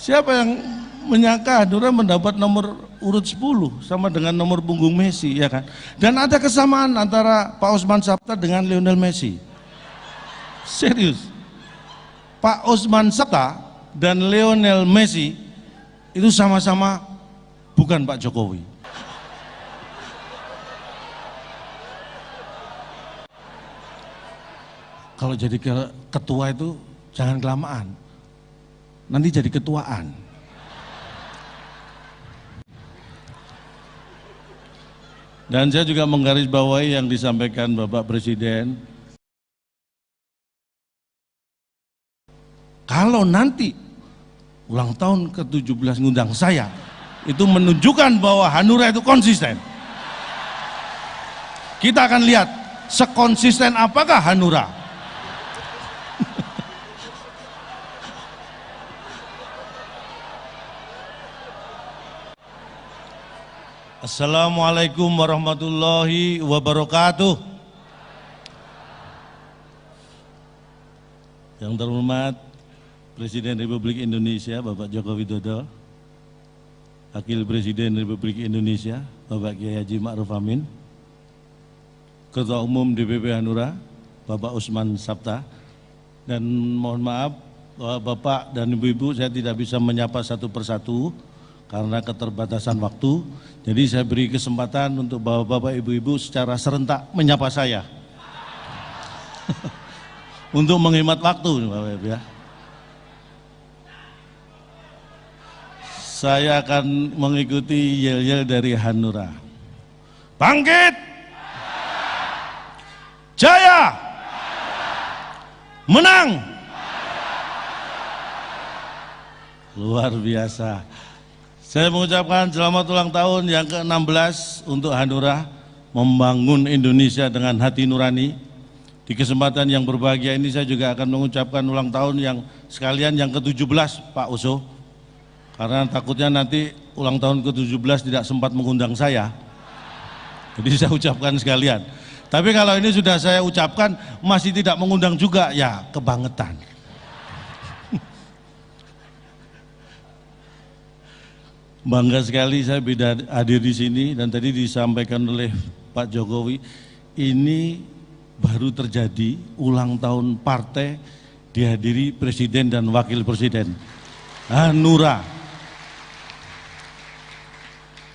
Siapa yang menyangka Hanura mendapat nomor urut 10 sama dengan nomor punggung Messi, ya kan? Dan ada kesamaan antara Pak Osman Sabta dengan Lionel Messi. Serius. Pak Osman Sabta dan Lionel Messi itu sama-sama bukan Pak Jokowi. Kalau jadi ketua itu jangan kelamaan, nanti jadi ketuaan. Dan saya juga menggarisbawahi yang disampaikan Bapak Presiden. Kalau nanti ulang tahun ke-17 ngundang saya, itu menunjukkan bahwa Hanura itu konsisten. Kita akan lihat sekonsisten apakah Hanura. Assalamualaikum warahmatullahi wabarakatuh. Yang terhormat Presiden Republik Indonesia Bapak Joko Widodo, Wakil Presiden Republik Indonesia Bapak Kiai Haji Ma'ruf Amin, Ketua Umum DPP Hanura Bapak Osman Sabta, dan mohon maaf Bapak dan Ibu-Ibu, saya tidak bisa menyapa satu persatu karena keterbatasan waktu. Jadi saya beri kesempatan untuk Bapak-Bapak, Ibu-Ibu secara serentak menyapa saya. Untuk menghemat waktu, Bapak Ibu ya. Saya akan mengikuti yel-yel dari Hanura. Bangkit! Jaya! Menang! Luar biasa. Saya mengucapkan selamat ulang tahun yang ke-16 untuk Hanura, membangun Indonesia dengan hati nurani. Di kesempatan yang berbahagia ini saya juga akan mengucapkan ulang tahun yang sekalian yang ke-17 Pak Oso. Karena takutnya nanti ulang tahun ke-17 tidak sempat mengundang saya. Jadi saya ucapkan sekalian. Tapi kalau ini sudah saya ucapkan masih tidak mengundang juga, ya kebangetan. Bangga sekali saya bisa hadir di sini, dan tadi disampaikan oleh Pak Jokowi, ini baru terjadi ulang tahun partai dihadiri Presiden dan Wakil Presiden. Hanura.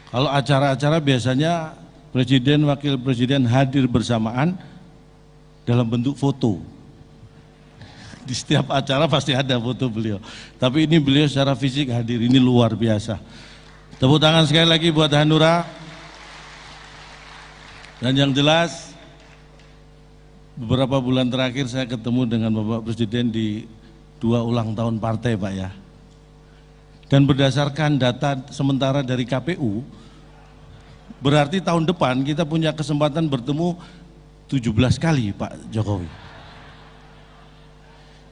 Kalau acara-acara biasanya Presiden, Wakil Presiden hadir bersamaan dalam bentuk foto. Di setiap acara pasti ada foto beliau. Tapi ini beliau secara fisik hadir, ini luar biasa. Tepuk tangan sekali lagi buat Hanura. Dan yang jelas, beberapa bulan terakhir saya ketemu dengan Bapak Presiden di 2 ulang tahun partai, Pak ya. Dan berdasarkan data sementara dari KPU, berarti tahun depan kita punya kesempatan bertemu 17 kali Pak Jokowi.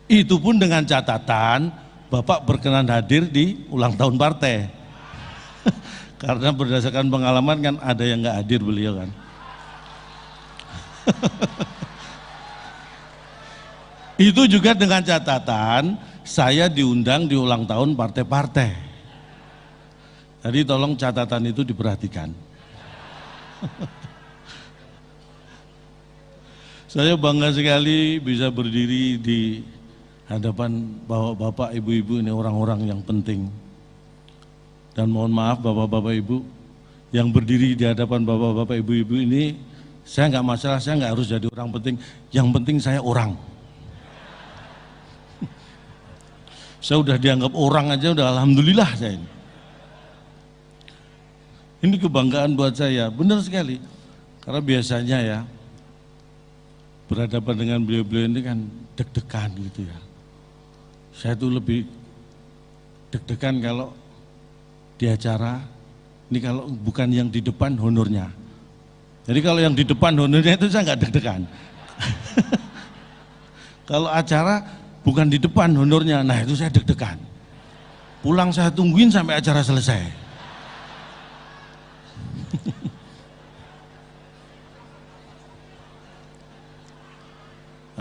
Itu pun dengan catatan Bapak berkenan hadir di ulang tahun partai. Karena berdasarkan pengalaman kan ada yang nggak hadir beliau kan. Itu juga dengan catatan saya diundang di ulang tahun partai-partai. Jadi tolong catatan itu diperhatikan. Saya bangga sekali bisa berdiri di hadapan bapak-bapak, ibu-ibu, ini orang-orang yang penting. Dan mohon maaf bapak-bapak ibu yang berdiri di hadapan bapak-bapak ibu-ibu ini, saya nggak masalah, saya nggak harus jadi orang penting. Yang penting saya orang. Saya udah dianggap orang aja udah alhamdulillah saya ini. Ini kebanggaan buat saya, benar sekali. Karena biasanya ya berhadapan dengan beliau-beliau ini kan deg-degan gitu ya. Saya tuh lebih deg-degan kalau di acara, ini kalau bukan yang di depan honornya. Jadi kalau yang di depan honornya itu saya nggak deg-degan. Kalau acara bukan di depan honornya, nah itu saya deg-degan. Pulang saya tungguin sampai acara selesai.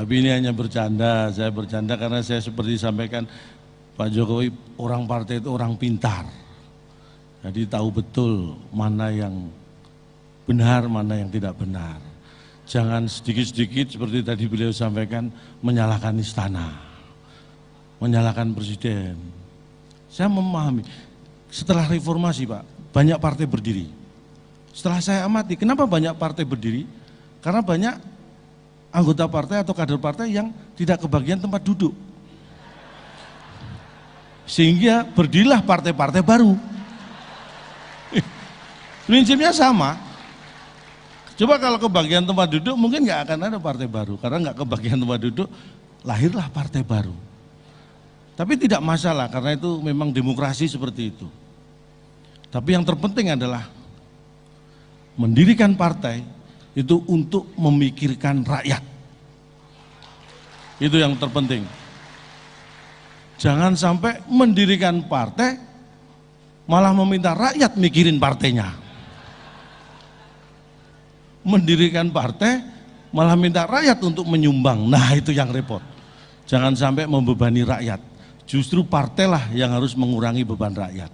Tapi ini hanya bercanda, saya bercanda karena saya seperti disampaikan, Pak Jokowi orang partai itu orang pintar. Jadi tahu betul mana yang benar, mana yang tidak benar. Jangan sedikit-sedikit seperti tadi beliau sampaikan menyalahkan istana, menyalahkan presiden. Saya memahami, setelah reformasi Pak, banyak partai berdiri. Setelah saya amati, kenapa banyak partai berdiri? Karena banyak anggota partai atau kader partai yang tidak kebagian tempat duduk. Sehingga berdirilah partai-partai baru. Prinsipnya sama. Coba kalau kebagian tempat duduk mungkin nggak akan ada partai baru. Karena nggak kebagian tempat duduk, lahirlah partai baru. Tapi tidak masalah karena itu memang demokrasi seperti itu. Tapi yang terpenting adalah mendirikan partai itu untuk memikirkan rakyat. Itu yang terpenting. Jangan sampai mendirikan partai malah meminta rakyat mikirin partainya. Mendirikan partai malah minta rakyat untuk menyumbang. Nah, itu yang repot. Jangan sampai membebani rakyat. Justru partailah yang harus mengurangi beban rakyat.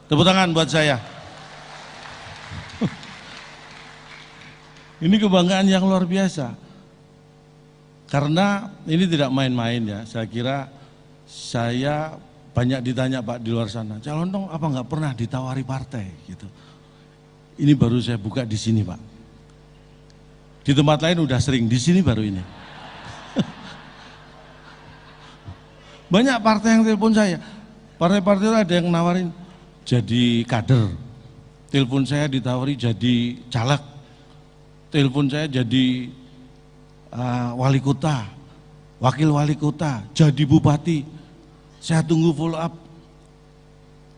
Tepuk tangan buat saya. Ini kebanggaan yang luar biasa. Karena ini tidak main-main ya. Saya kira saya banyak ditanya Pak di luar sana, calon dong apa nggak pernah ditawari partai gitu. Ini baru saya buka di sini Pak. Di tempat lain udah sering, di sini baru ini. Banyak partai yang telepon saya. Partai-partai itu ada yang nawarin jadi kader. Telepon saya ditawari jadi caleg. Telepon saya jadi wali kota, wakil wali kota, jadi bupati. Saya tunggu follow up.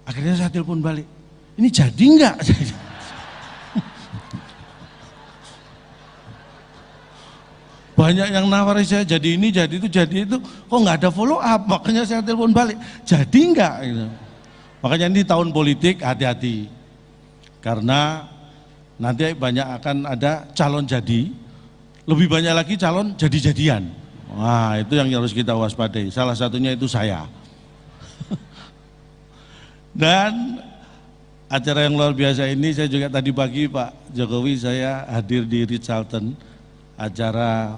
Akhirnya saya telepon balik. Ini jadi enggak? Banyak yang nawari saya jadi ini, jadi itu, jadi itu. Kok nggak ada follow up? Makanya saya telepon balik. Jadi enggak? Gitu. Makanya ini tahun politik, hati-hati. Karena nanti banyak akan ada calon jadi. Lebih banyak lagi calon jadi-jadian. Nah, itu yang harus kita waspadai. Salah satunya itu saya. Dan acara yang luar biasa ini saya juga tadi pagi Pak Jokowi saya hadir di Ritz-Carlton, acara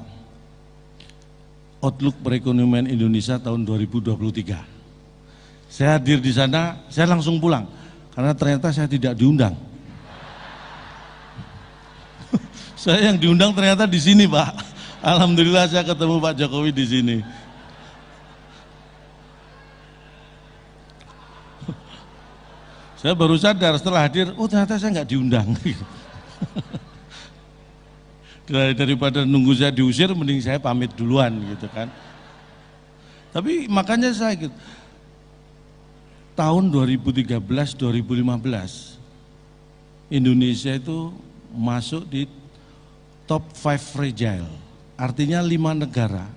Outlook Perekonomian Indonesia tahun 2023. Saya hadir di sana, saya langsung pulang karena ternyata saya tidak diundang. Saya yang diundang ternyata di sini Pak. Alhamdulillah saya ketemu Pak Jokowi di sini. Saya baru sadar setelah hadir, oh ternyata saya nggak diundang. Daripada nunggu saya diusir, mending saya pamit duluan gitu kan. Tapi makanya saya gitu, tahun 2013-2015 Indonesia itu masuk di top 5 fragile, artinya 5 negara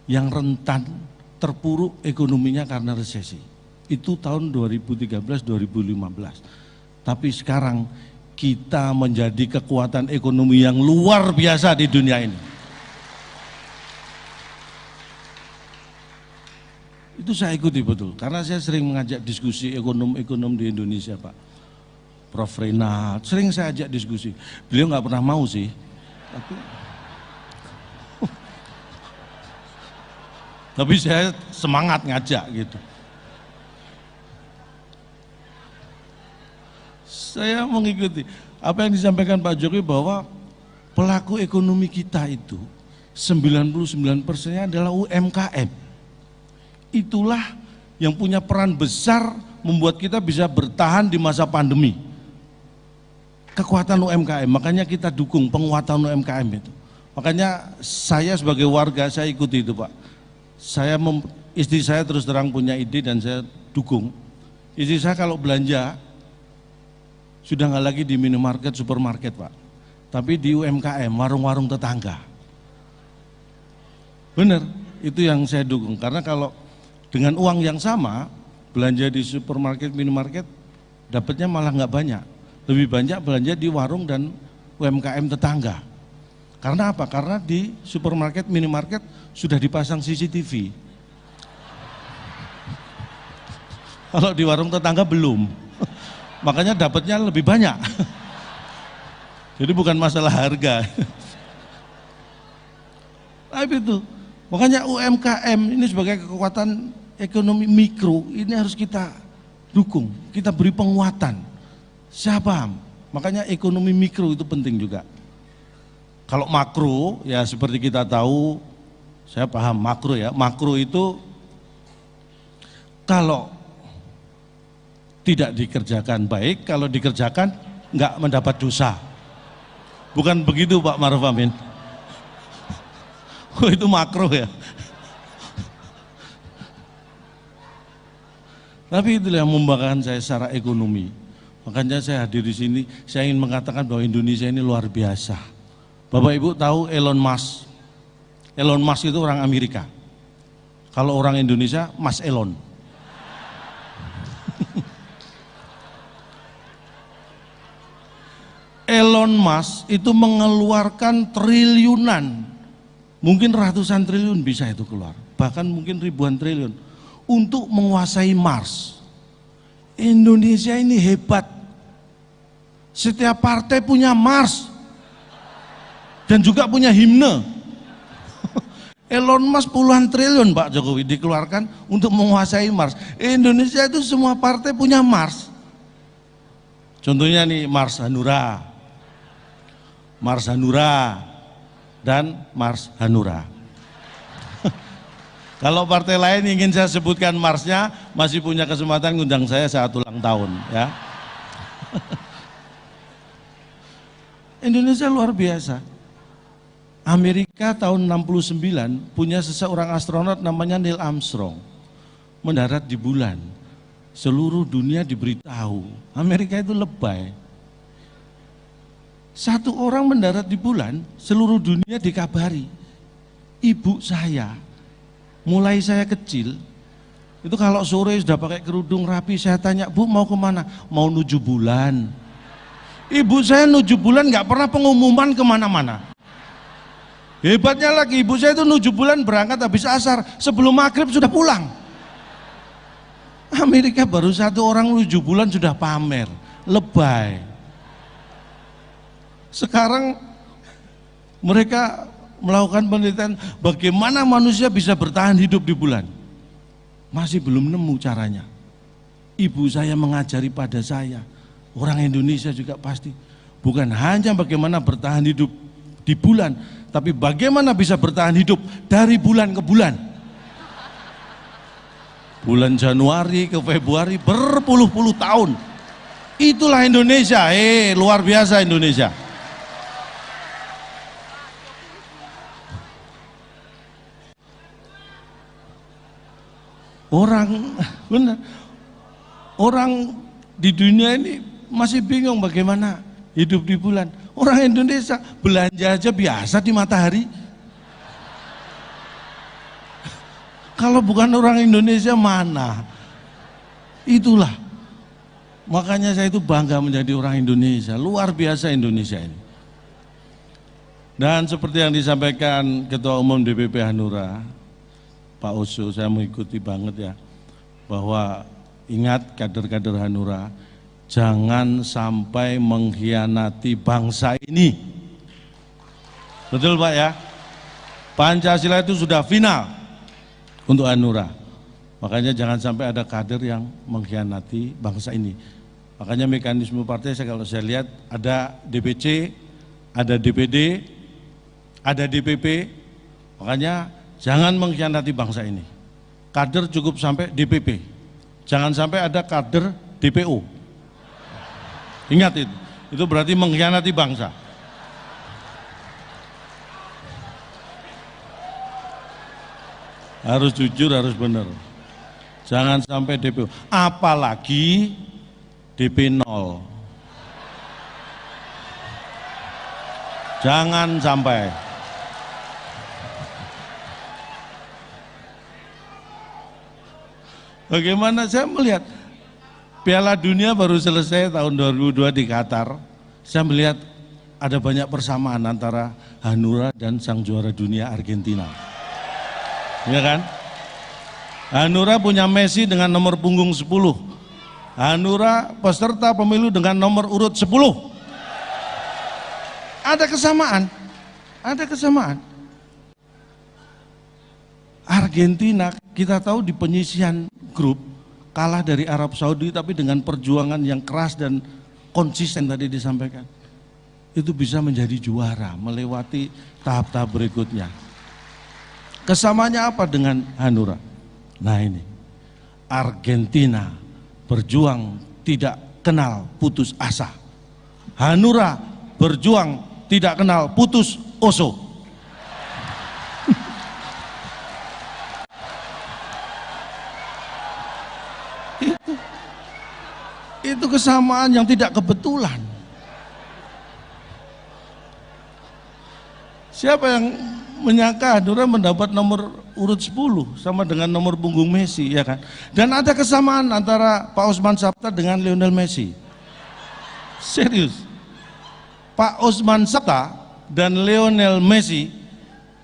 yang rentan terpuruk ekonominya karena resesi. Itu tahun 2013-2015. Tapi sekarang kita menjadi kekuatan ekonomi yang luar biasa di dunia ini. Itu saya ikuti betul, karena saya sering mengajak diskusi ekonom-ekonom di Indonesia Pak. Prof. Renat, sering saya ajak diskusi. Beliau nggak pernah mau sih. Tapi saya semangat ngajak gitu. Saya mengikuti apa yang disampaikan Pak Jokowi bahwa pelaku ekonomi kita itu 99%-nya adalah UMKM. Itulah yang punya peran besar membuat kita bisa bertahan di masa pandemi. Kekuatan UMKM, makanya kita dukung penguatan UMKM itu. Makanya saya sebagai warga saya ikuti itu Pak. Istri saya terus terang punya ide dan saya dukung. Istri saya kalau belanja sudah nggak lagi di minimarket, supermarket Pak, tapi di UMKM, warung-warung tetangga. Benar, itu yang saya dukung. Karena kalau dengan uang yang sama belanja di supermarket, minimarket, dapatnya malah nggak banyak. Lebih banyak belanja di warung dan UMKM tetangga. Karena apa? Karena di supermarket, minimarket sudah dipasang CCTV. Kalau di warung tetangga belum. Makanya dapatnya lebih banyak. Jadi bukan masalah harga. Tapi itu, makanya UMKM ini sebagai kekuatan ekonomi mikro, ini harus kita dukung, kita beri penguatan. Saya paham, makanya ekonomi mikro itu penting juga. Kalau makro, ya seperti kita tahu, saya paham makro ya, makro itu kalau tidak dikerjakan baik, kalau dikerjakan nggak mendapat dosa. Bukan begitu Pak Maruf Amin? Oh, itu makro ya. Tapi itulah yang membanggakan saya secara ekonomi. Makanya saya hadir di sini, saya ingin mengatakan bahwa Indonesia ini luar biasa. Bapak Ibu tahu Elon Musk? Elon Musk itu orang Amerika. Kalau orang Indonesia, Mas Elon. Elon Musk itu mengeluarkan triliunan, mungkin ratusan triliun bisa itu keluar, bahkan mungkin ribuan triliun untuk menguasai Mars. Indonesia ini hebat, setiap partai punya Mars dan juga punya himne. Elon Musk puluhan triliun Pak Jokowi dikeluarkan untuk menguasai Mars. Indonesia itu semua partai punya Mars. Contohnya nih Mars Hanura, Mars Hanura dan Mars Hanura. Kalau partai lain ingin saya sebutkan Marsnya, masih punya kesempatan ngundang saya saat ulang tahun ya. Indonesia luar biasa. Amerika tahun 69 punya seseorang astronot namanya Neil Armstrong, mendarat di bulan. Seluruh dunia diberitahu, Amerika itu lebay. Satu orang mendarat di bulan, seluruh dunia dikabari. Ibu saya, mulai saya kecil, itu kalau sore sudah pakai kerudung rapi, saya tanya, Bu mau kemana? Mau nuju bulan. Ibu saya nuju bulan nggak pernah pengumuman kemana-mana. Hebatnya lagi, ibu saya itu nuju bulan berangkat habis asar, sebelum maghrib sudah pulang. Amerika baru satu orang nuju bulan sudah pamer, lebay. Sekarang mereka melakukan penelitian bagaimana manusia bisa bertahan hidup di bulan. Masih belum nemu caranya. Ibu saya mengajari pada saya, orang Indonesia juga pasti, bukan hanya bagaimana bertahan hidup di bulan, tapi bagaimana bisa bertahan hidup dari bulan ke bulan. Bulan Januari ke Februari berpuluh-puluh tahun. Itulah Indonesia, luar biasa Indonesia. Orang di dunia ini masih bingung bagaimana hidup di bulan. Orang Indonesia belanja aja biasa di matahari. Kalau bukan orang Indonesia mana? Itulah. Makanya saya itu bangga menjadi orang Indonesia. Luar biasa Indonesia ini. Dan seperti yang disampaikan Ketua Umum DPP Hanura, Pak Oso, saya mengikuti banget ya, bahwa ingat kader-kader Hanura, jangan sampai mengkhianati bangsa ini. Betul Pak ya? Pancasila itu sudah final untuk Hanura. Makanya jangan sampai ada kader yang mengkhianati bangsa ini. Makanya mekanisme partai kalau saya lihat ada DPC, ada DPD, ada DPP. Makanya jangan mengkhianati bangsa ini. Kader cukup sampai DPP. Jangan sampai ada kader DPO. Ingat itu. Itu berarti mengkhianati bangsa. Harus jujur, harus benar. Jangan sampai DPO. Apalagi DP 0. Jangan sampai. Bagaimana saya melihat Piala Dunia baru selesai tahun 2002 di Qatar. Saya melihat ada banyak persamaan antara Hanura dan sang juara dunia Argentina. Ya kan? Hanura punya Messi dengan nomor punggung 10. Hanura peserta pemilu dengan nomor urut 10. Ada kesamaan. Ada kesamaan. Argentina kita tahu di penyisihan grup kalah dari Arab Saudi, tapi dengan perjuangan yang keras dan konsisten tadi disampaikan, itu bisa menjadi juara, melewati tahap-tahap berikutnya. Kesamanya apa dengan Hanura? Nah ini, Argentina berjuang tidak kenal putus asa. Hanura berjuang tidak kenal putus oso. Itu kesamaan yang tidak kebetulan. Siapa yang menyangka Hanura mendapat nomor urut 10 sama dengan nomor punggung Messi, ya kan? Dan ada kesamaan antara Pak Osman Sabta dengan Lionel Messi. Serius. Pak Osman Sabta dan Lionel Messi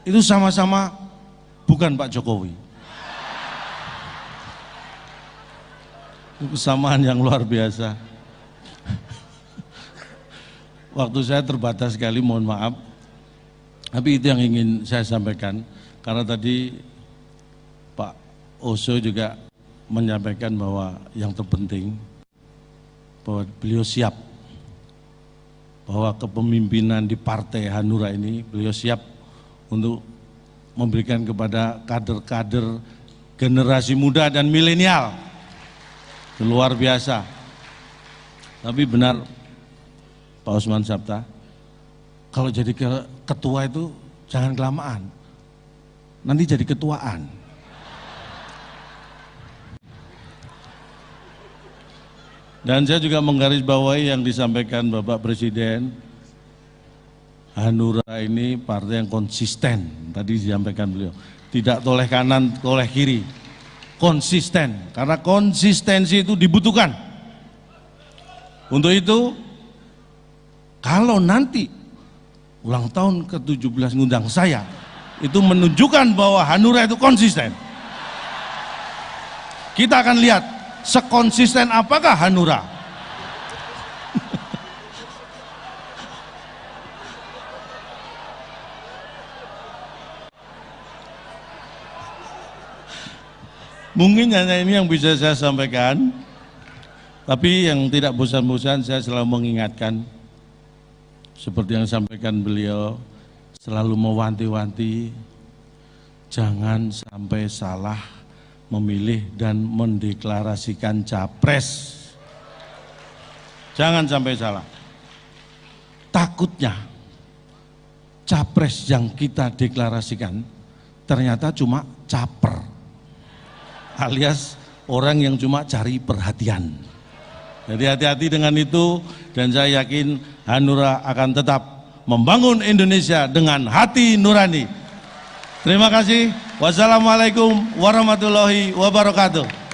itu sama-sama bukan Pak Jokowi. Itu kesamaan yang luar biasa. Waktu saya terbatas sekali, mohon maaf. Tapi itu yang ingin saya sampaikan, karena tadi Pak Oso juga menyampaikan bahwa yang terpenting bahwa beliau siap, bahwa kepemimpinan di Partai Hanura ini beliau siap untuk memberikan kepada kader-kader generasi muda dan milenial. Luar biasa. Tapi benar Pak Osman Sabta, kalau jadi ketua itu jangan kelamaan, nanti jadi ketuaan. Dan saya juga menggarisbawahi yang disampaikan Bapak Presiden, Hanura ini partai yang konsisten, tadi disampaikan beliau, tidak toleh kanan, toleh kiri, konsisten, karena konsistensi itu dibutuhkan. Untuk itu, kalau nanti ulang tahun ke-17 ngundang saya, itu menunjukkan bahwa Hanura itu konsisten. Kita akan lihat sekonsisten apakah Hanura. Mungkin hanya ini yang bisa saya sampaikan, tapi yang tidak bosan-bosan saya selalu mengingatkan, seperti yang disampaikan beliau, selalu mewanti-wanti, jangan sampai salah memilih dan mendeklarasikan capres. Jangan sampai salah. Takutnya capres yang kita deklarasikan ternyata cuma caper, alias orang yang cuma cari perhatian. Jadi hati-hati dengan itu, dan saya yakin Hanura akan tetap membangun Indonesia dengan hati nurani. Terima kasih. Wassalamualaikum warahmatullahi wabarakatuh.